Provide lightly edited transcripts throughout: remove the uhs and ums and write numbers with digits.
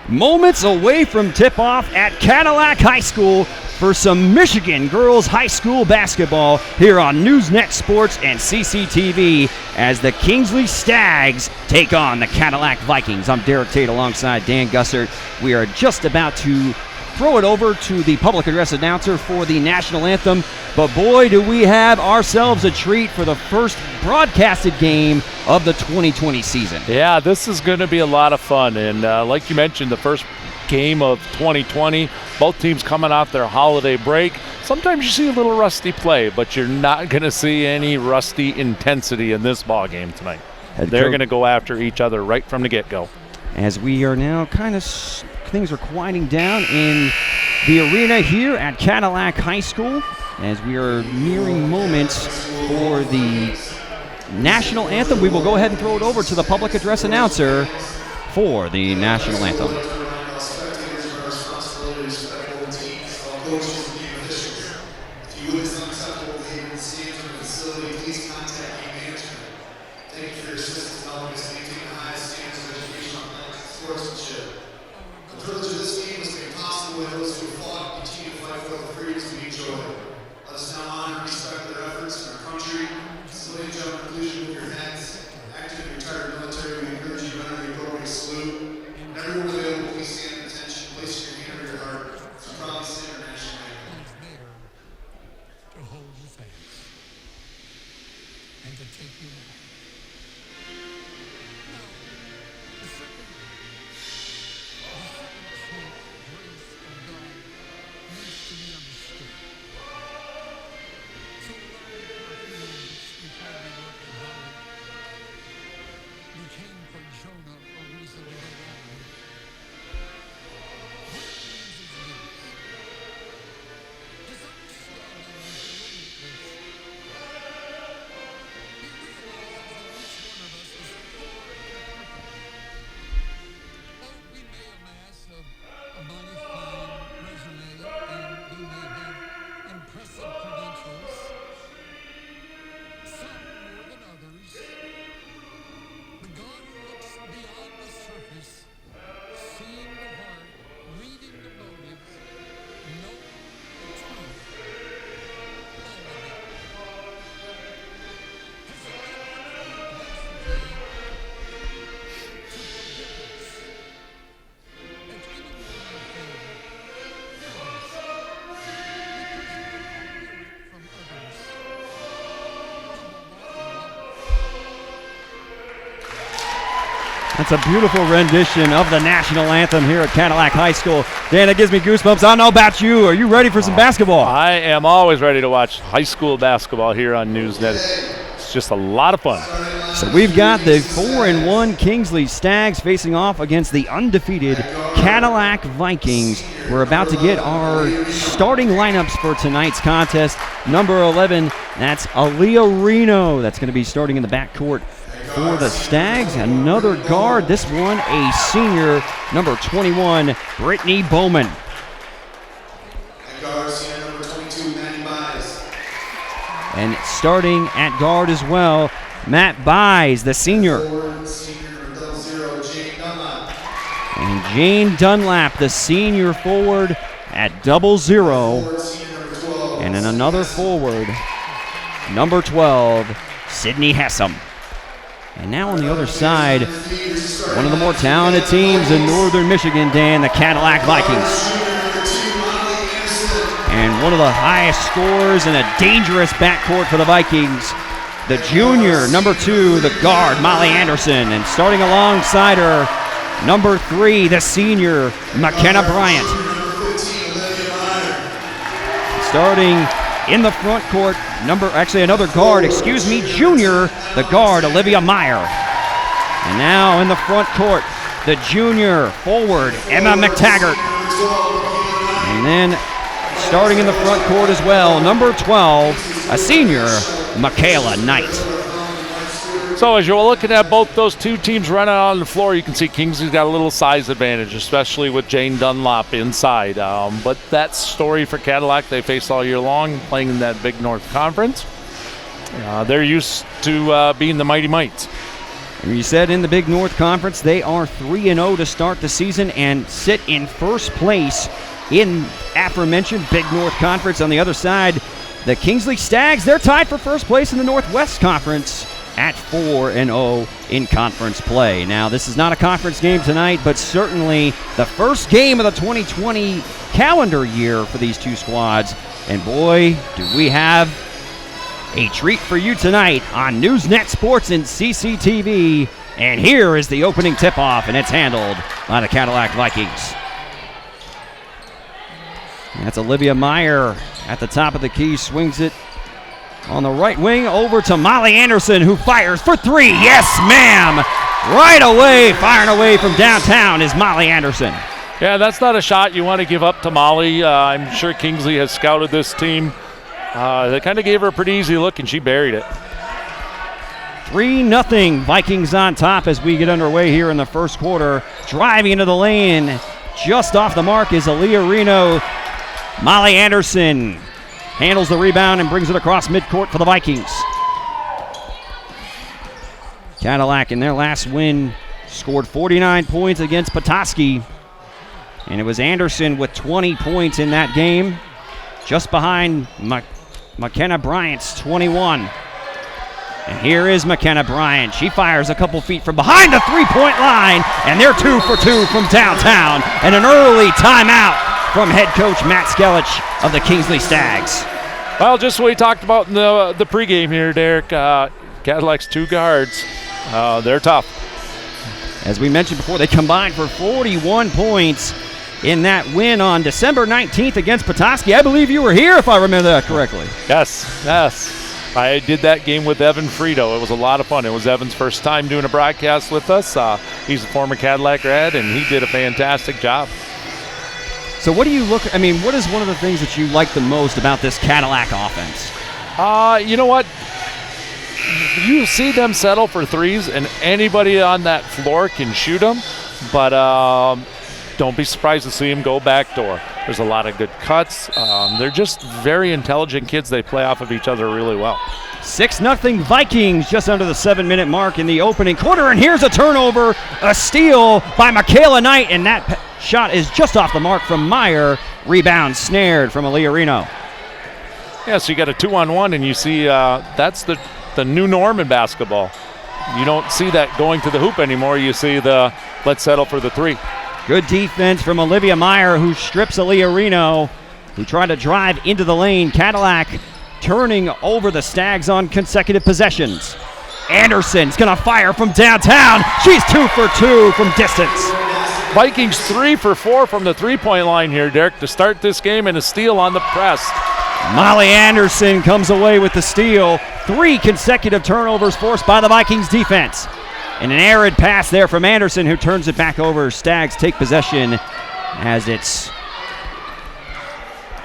moments away from tip-off at Cadillac High School for some Michigan girls high school basketball here on Newsnet Sports and CCTV as the Kingsley Stags take on the Cadillac Vikings. I'm Derek Tate alongside Dan Gussert. We are just about to throw it over to the public address announcer for the national anthem, but boy, do we have ourselves a treat for the first broadcasted game of the 2020 season. Yeah, this is going to be a lot of fun, and like you mentioned, the first game of 2020, both teams coming off their holiday break. Sometimes you see a little rusty play, but you're not going to see any rusty intensity in this ball game tonight. They're going to go after each other right from the get-go. As we are now things are quieting down in the arena here at Cadillac High School as we are nearing moments for the national anthem. We will go ahead and throw it over to the public address announcer for the national anthem. That's a beautiful rendition of the national anthem here at Cadillac High School. Dan, that gives me goosebumps. I don't know about you. Are you ready for some basketball? I am always ready to watch high school basketball here on Newsnet. It's just a lot of fun. So we've got the 4-1 Kingsley Stags facing off against the undefeated Cadillac Vikings. We're about to get our starting lineups for tonight's contest. Number 11, that's Aaliyah Reno. That's going to be starting in the backcourt for the Stags. Another guard, this one a senior, number 21, Brittany Bowman. And starting at guard as well, Matt Buys, the senior. And Jane Dunlap, the senior forward at 00. And then another forward, number 12, Sydney Hessam. And now on the other side, one of the more talented teams in northern Michigan, Dan, the Cadillac Vikings. And one of the highest scorers in a dangerous backcourt for the Vikings, the junior, number 2, the guard, Molly Anderson. And starting alongside her, number 3, the senior, McKenna Bryant. Starting in the front court, another guard, junior, the guard, Olivia Meyer. And now in the front court, the junior forward, Emma McTaggart. And then starting in the front court as well, number 12, a senior, Michaela Knight. So as you're looking at both those two teams running on the floor, you can see Kingsley's got a little size advantage, especially with Jane Dunlop inside. But that story for Cadillac, they face all year long, playing in that Big North Conference. They're used to being the Mighty Mites. And you said in the Big North Conference, they are 3-0 to start the season and sit in first place in aforementioned Big North Conference. On the other side, the Kingsley Stags, they're tied for first place in the Northwest Conference at 4-0 in conference play. Now, this is not a conference game tonight, but certainly the first game of the 2020 calendar year for these two squads. And boy, do we have a treat for you tonight on Newsnet Sports and CCTV. And here is the opening tip-off, and it's handled by the Cadillac Vikings. That's Olivia Meyer at the top of the key, swings it on the right wing over to Molly Anderson, who fires for three. Yes, ma'am. Right away, firing away from downtown is Molly Anderson. Yeah, that's not a shot you want to give up to Molly. I'm sure Kingsley has scouted this team. They kind of gave her a pretty easy look, and she buried it. 3-0 Vikings on top as we get underway here in the first quarter. Driving into the lane, just off the mark is Aaliyah Reno. Molly Anderson handles the rebound and brings it across midcourt for the Vikings. Cadillac in their last win scored 49 points against Petoskey. And it was Anderson with 20 points in that game, just behind McKenna Bryant's 21. And here is McKenna Bryant. She fires a couple feet from behind the three-point line, and they're 2 for 2 from downtown. And an early timeout from head coach Matt Skelich of the Kingsley Stags. Well, just what we talked about in the pregame here, Derek. Cadillac's two guards, they're tough. As we mentioned before, they combined for 41 points in that win on December 19th against Petoskey. I believe you were here, if I remember that correctly. Yes. I did that game with Evan Frito. It was a lot of fun. It was Evan's first time doing a broadcast with us. He's a former Cadillac grad, and he did a fantastic job. So what is one of the things that you like the most about this Cadillac offense? You know what? You see them settle for threes, and anybody on that floor can shoot them, but don't be surprised to see them go backdoor. There's a lot of good cuts. They're just very intelligent kids. They play off of each other really well. 6-0 Vikings just under the 7-minute mark in the opening quarter, and here's a turnover, a steal by Michaela Knight, and that shot is just off the mark from Meyer. Rebound snared from Aaliyah Reno. Yeah, so you got a 2-on-1, and you see that's the new norm in basketball. You don't see that going to the hoop anymore. You see the let's settle for the three. Good defense from Olivia Meyer, who strips Aaliyah Reno, who tried to drive into the lane. Cadillac turning over the Stags on consecutive possessions. Anderson's going to fire from downtown. She's 2 for 2 from distance. Vikings 3 for 4 from the three-point line here, Derek, to start this game, and a steal on the press. Molly Anderson comes away with the steal. 3 consecutive turnovers forced by the Vikings defense. And an arid pass there from Anderson, who turns it back over. Stags take possession as it's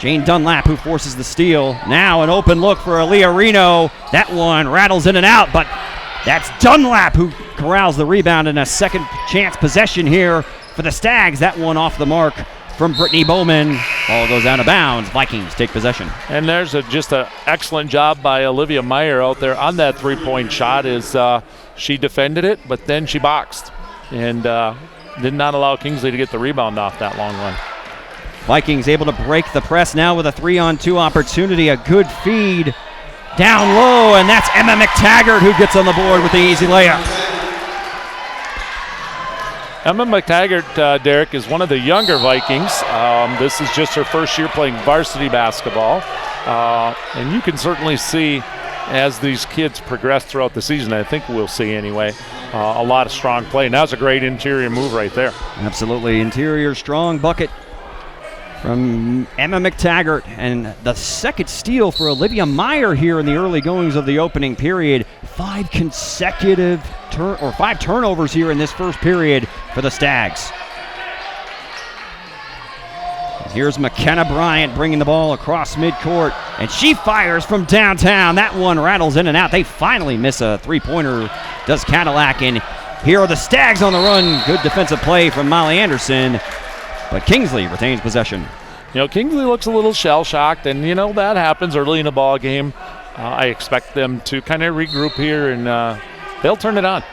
Jane Dunlap who forces the steal. Now an open look for Aaliyah Reno. That one rattles in and out, but that's Dunlap who corrals the rebound, and a second chance possession here for the Stags. That one off the mark from Brittany Bowman. Ball goes out of bounds. Vikings take possession. And there's just an excellent job by Olivia Meyer out there on that three-point shot. She defended it, but then she boxed and did not allow Kingsley to get the rebound off that long run. Vikings able to break the press now with a 3-on-2 opportunity. A good feed down low, and that's Emma McTaggart who gets on the board with the easy layup. Emma McTaggart, Derek, is one of the younger Vikings. This is just her first year playing varsity basketball. And you can certainly see as these kids progress throughout the season, I think we'll see anyway, a lot of strong play. And that was a great interior move right there. Absolutely. Interior strong bucket from Emma McTaggart, and the second steal for Olivia Meyer here in the early goings of the opening period. 5 consecutive turnovers here in this first period for the Stags. And here's McKenna Bryant bringing the ball across midcourt, and she fires from downtown. That one rattles in and out. They finally miss a three-pointer, does Cadillac, and here are the Stags on the run. Good defensive play from Molly Anderson, but Kingsley retains possession. You know, Kingsley looks a little shell-shocked, and, you know, that happens early in the ball game. I expect them to kind of regroup here, and they'll turn it on.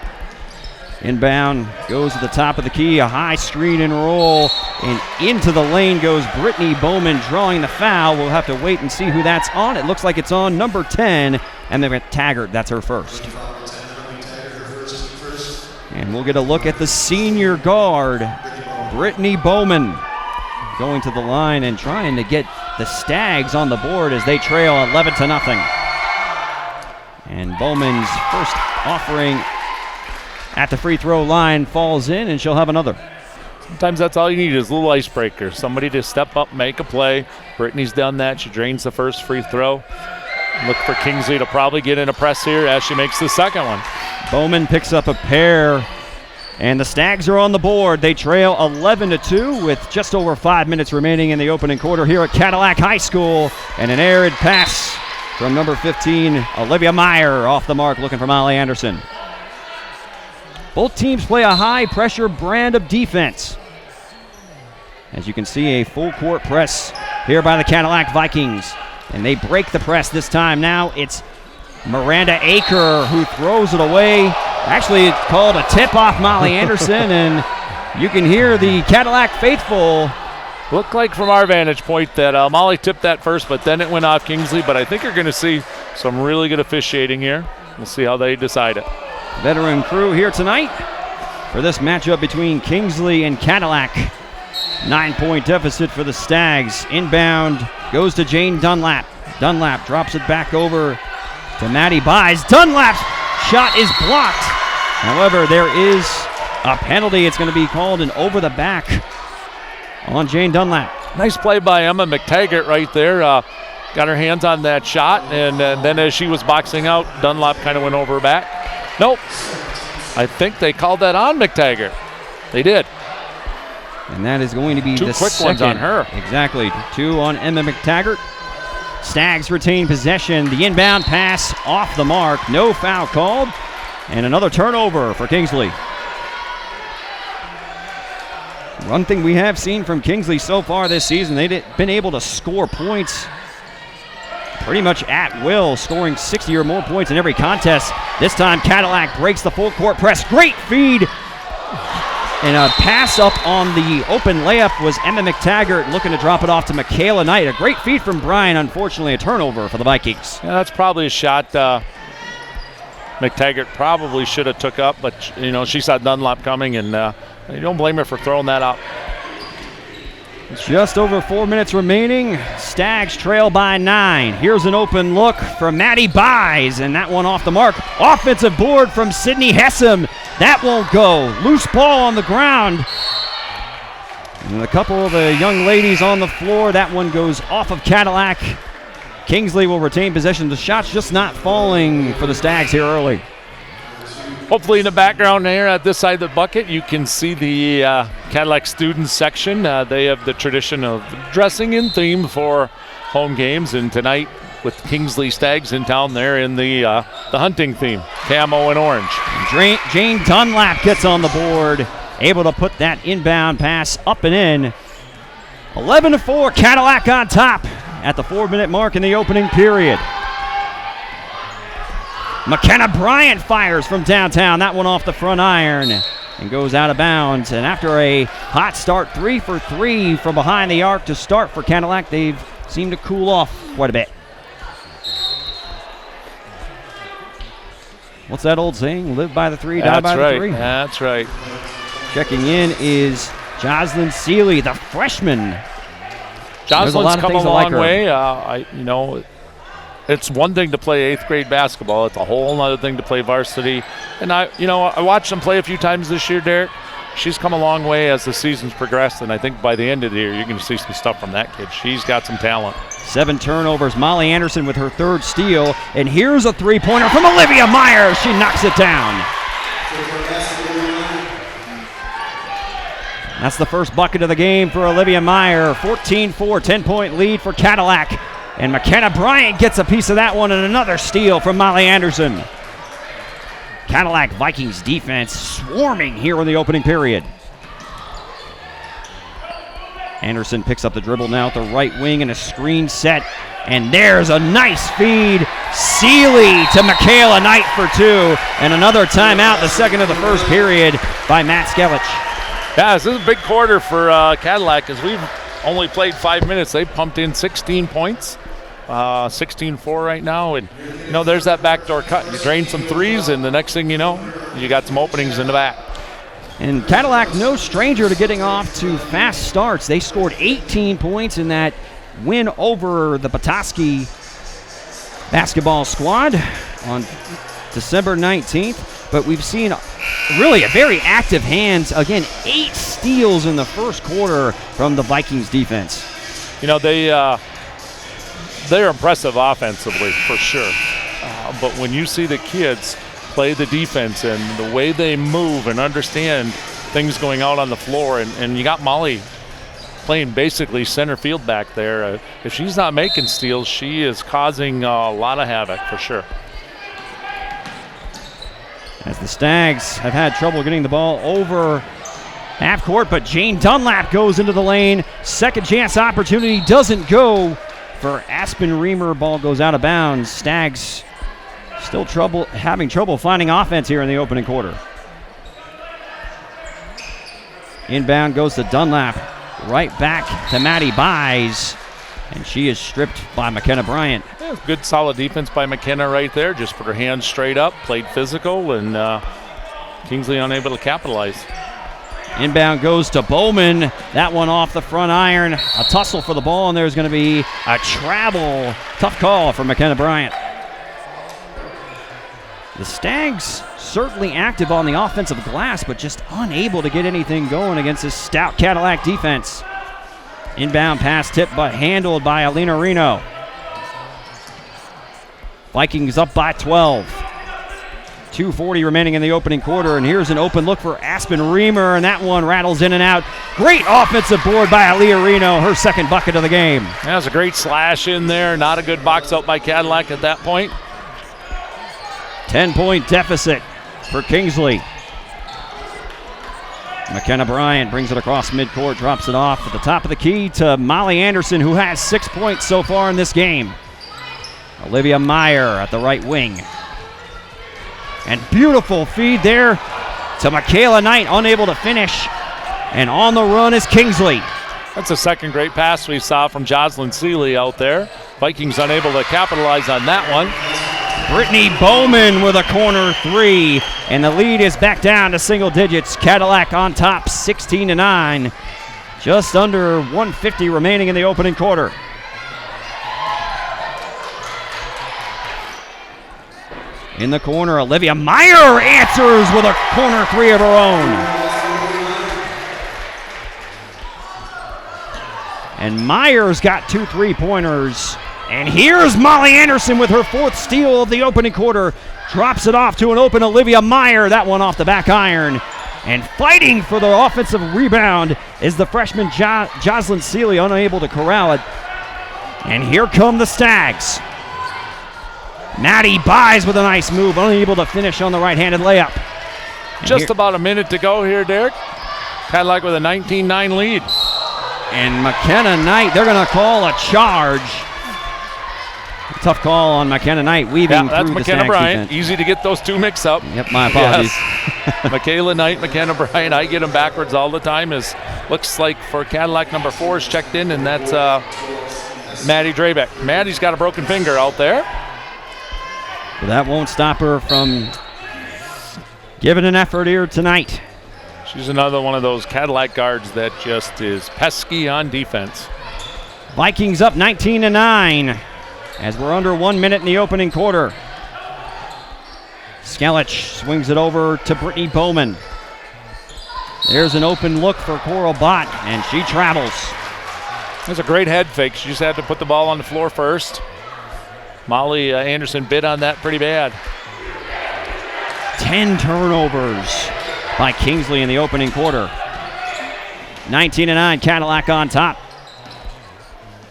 Inbound goes to the top of the key, a high screen and roll, and into the lane goes Brittany Bowman drawing the foul. We'll have to wait and see who that's on. It looks like it's on number 10, and then Taggart, that's her first. And we'll get a look at the senior guard, Brittany Bowman, going to the line and trying to get the Stags on the board as they trail 11-0. And Bowman's first offering at the free throw line falls in, and she'll have another. Sometimes that's all you need is a little icebreaker. Somebody to step up, make a play. Brittany's done that. She drains the first free throw. Look for Kingsley to probably get in a press here as she makes the second one. Bowman picks up a pair, and the Stags are on the board. They trail 11-2 with just over 5 minutes remaining in the opening quarter here at Cadillac High School. And an errant pass from number 15, Olivia Meyer, off the mark, looking for Molly Anderson. Both teams play a high-pressure brand of defense. As you can see, a full-court press here by the Cadillac Vikings. And they break the press this time. Now it's Miranda Aker who throws it away. Actually, it's called a tip-off Molly Anderson, and you can hear the Cadillac faithful. Looked like from our vantage point that Molly tipped that first, but then it went off Kingsley. But I think you're going to see some really good officiating here. We'll see how they decide it. Veteran crew here tonight for this matchup between Kingsley and Cadillac. 9-point deficit for the Stags. Inbound goes to Jane Dunlap. Dunlap drops it back over to Maddie Buys. Dunlap's shot is blocked. However, there is a penalty. It's going to be called an over the back on Jane Dunlap. Nice play by Emma McTaggart right there. Got her hands on that shot, and then as she was boxing out, Dunlap kind of went over her back. Nope. I think they called that on McTaggart. They did. And that is going to be two the quick second ones on her. Exactly. 2 on Emma McTaggart. Stags retain possession. The inbound pass off the mark. No foul called. And another turnover for Kingsley. One thing we have seen from Kingsley so far this season, they've been able to score points pretty much at will, scoring 60 or more points in every contest. This time Cadillac breaks the full court press. Great feed. And a pass up on the open layup was Emma McTaggart looking to drop it off to Michaela Knight. A great feed from Bryan. Unfortunately, a turnover for the Vikings. Yeah, that's probably a shot McTaggart probably should have took up, but she saw Dunlap coming, and you don't blame her for throwing that up. Just over 4 minutes remaining. Stags trail by 9. Here's an open look for Maddie Buys, and that one off the mark. Offensive board from Sydney Hessam. That won't go. Loose ball on the ground. And a couple of the young ladies on the floor. That one goes off of Cadillac. Kingsley will retain possession. The shot's just not falling for the Stags here early. Hopefully in the background there at this side of the bucket, you can see the Cadillac students section. They have the tradition of dressing in theme for home games, and tonight with Kingsley Stags in town, they're in the hunting theme, camo and orange. Jane Dunlap gets on the board, able to put that inbound pass up and in. 11-4, Cadillac on top at the 4-minute mark in the opening period. McKenna Bryant fires from downtown. That one off the front iron and goes out of bounds. And after a hot start, 3 for 3 from behind the arc to start for Cadillac, they've seemed to cool off quite a bit. What's that old saying? Live by the 3, die by the 3. That's right. Checking in is Jocelyn Seeley, the freshman. Jocelyn's come a long way. It's one thing to play 8th grade basketball. It's a whole other thing to play varsity. And I watched them play a few times this year, Derek. She's come a long way as the season's progressed, and I think by the end of the year, you're going to see some stuff from that kid. She's got some talent. 7 turnovers. Molly Anderson with her 3rd steal. And here's a 3-pointer from Olivia Meyer. She knocks it down. That's the first bucket of the game for Olivia Meyer. 14-4, 10-point lead for Cadillac. And McKenna Bryant gets a piece of that one, and another steal from Molly Anderson. Cadillac Vikings defense swarming here in the opening period. Anderson picks up the dribble now at the right wing and a screen set. And there's a nice feed Seeley to Michaela Knight for 2, and another timeout, the second of the first period by Matt Skelich. Yeah, this is a big quarter for Cadillac as we've only played 5 minutes. They pumped in 16 points, 16-4 right now, and there's that backdoor cut. You drain some threes, and the next thing you know, you got some openings in the back. And Cadillac, no stranger to getting off to fast starts. They scored 18 points in that win over the Petoskey basketball squad on December 19th. But we've seen really a very active hands. Again, 8 steals in the first quarter from the Vikings defense. They're impressive offensively for sure. But when you see the kids play the defense and the way they move and understand things going out on the floor, and you got Molly playing basically center field back there. If she's not making steals, she is causing a lot of havoc for sure. As the Stags have had trouble getting the ball over half court, but Jane Dunlap goes into the lane. Second chance opportunity doesn't go for Aspen Reamer. Ball goes out of bounds. Stags still having trouble finding offense here in the opening quarter. Inbound goes to Dunlap. Right back to Maddie Buys, and she is stripped by McKenna Bryant. Yeah, good solid defense by McKenna right there. Just put her hands straight up, played physical, and Kingsley unable to capitalize. Inbound goes to Bowman. That one off the front iron. A tussle for the ball, and there's going to be a travel. Tough call for McKenna Bryant. The Stags certainly active on the offensive glass, but just unable to get anything going against this stout Cadillac defense. Inbound pass tipped but handled by Alina Reno. Vikings up by 12. 2:40 remaining in the opening quarter, and here's an open look for Aspen Reamer, and that one rattles in and out. Great offensive board by Alina Reno, her second bucket of the game. That was a great slash in there. Not a good box out by Cadillac at that point. 10-point deficit for Kingsley. McKenna Bryant brings it across midcourt, drops it off at the top of the key to Molly Anderson, who has 6 points so far in this game. Olivia Meyer at the right wing. And beautiful feed there to Michaela Knight, unable to finish. And on the run is Kingsley. That's a second great pass we saw from Jocelyn Seeley out there. Vikings unable to capitalize on that one. Brittany Bowman with a corner 3, and the lead is back down to single digits. Cadillac on top, 16-9. Just under 150 remaining in the opening quarter. In the corner, Olivia Meyer answers with a corner 3 of her own. And Meyer's got 2 3-pointers. And here's Molly Anderson with her 4th steal of the opening quarter. Drops it off to an open Olivia Meyer. That one off the back iron. And fighting for the offensive rebound is the freshman Jocelyn Seeley, unable to corral it. And here come the Stags. Maddie Buys with a nice move, unable to finish on the right-handed layup. And just about a minute to go here, Derek. Cadillac with a 19-9 lead. And McKenna Knight, they're going to call a charge. Tough call on McKenna Knight, weaving that's through McKenna the Bryant. defense. Easy to get those two mixed up. Yep, my apologies. Yes. Michaela Knight, McKenna Bryant. I get them backwards all the time. Looks like for Cadillac number 4 is checked in, and that's Maddie Drabeck. Maddie's got a broken finger out there. But that won't stop her from giving an effort here tonight. She's another one of those Cadillac guards that just is pesky on defense. Vikings up 19-9 as we're under 1 minute in the opening quarter. Skelich swings it over to Brittany Bowman. There's an open look for Coral Bott, and she travels. That's a great head fake. She just had to put the ball on the floor first. Molly Anderson bid on that pretty bad. 10 turnovers by Kingsley in the opening quarter. 19-9, Cadillac on top.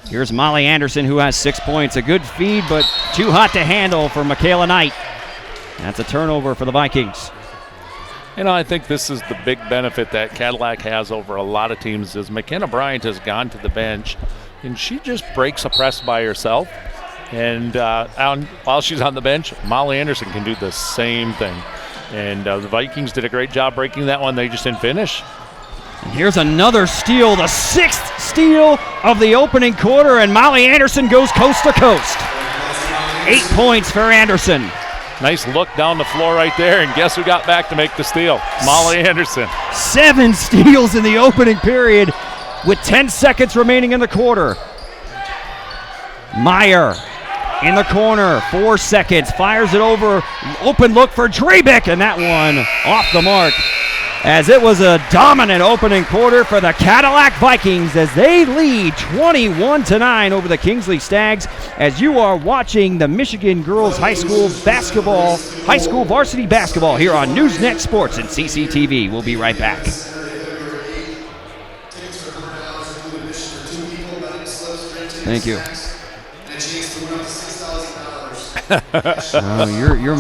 Here's Molly Anderson, who has 6 points. A good feed, but too hot to handle for Michaela Knight. That's a turnover for the Vikings. You know, I think this is the big benefit that Cadillac has over a lot of teams is McKenna Bryant has gone to the bench, and she just breaks a press by herself. And while she's on the bench, Molly Anderson can do the same thing. And the Vikings did a great job breaking that one. They just didn't finish. Here's another steal, the 6th steal of the opening quarter, and Molly Anderson goes coast to coast. 8 points for Anderson. Nice look down the floor right there, and guess who got back to make the steal? Molly Anderson. 7 steals in the opening period with 10 seconds remaining in the quarter. Meyer in the corner, 4 seconds, fires it over, open look for Drebick, and that one off the mark, as it was a dominant opening quarter for the Cadillac Vikings as they lead 21-9 over the Kingsley Stags, as you are watching the Michigan Girls High School varsity basketball here on Newsnet Sports and CCTV. We'll be right back. Thank you. You're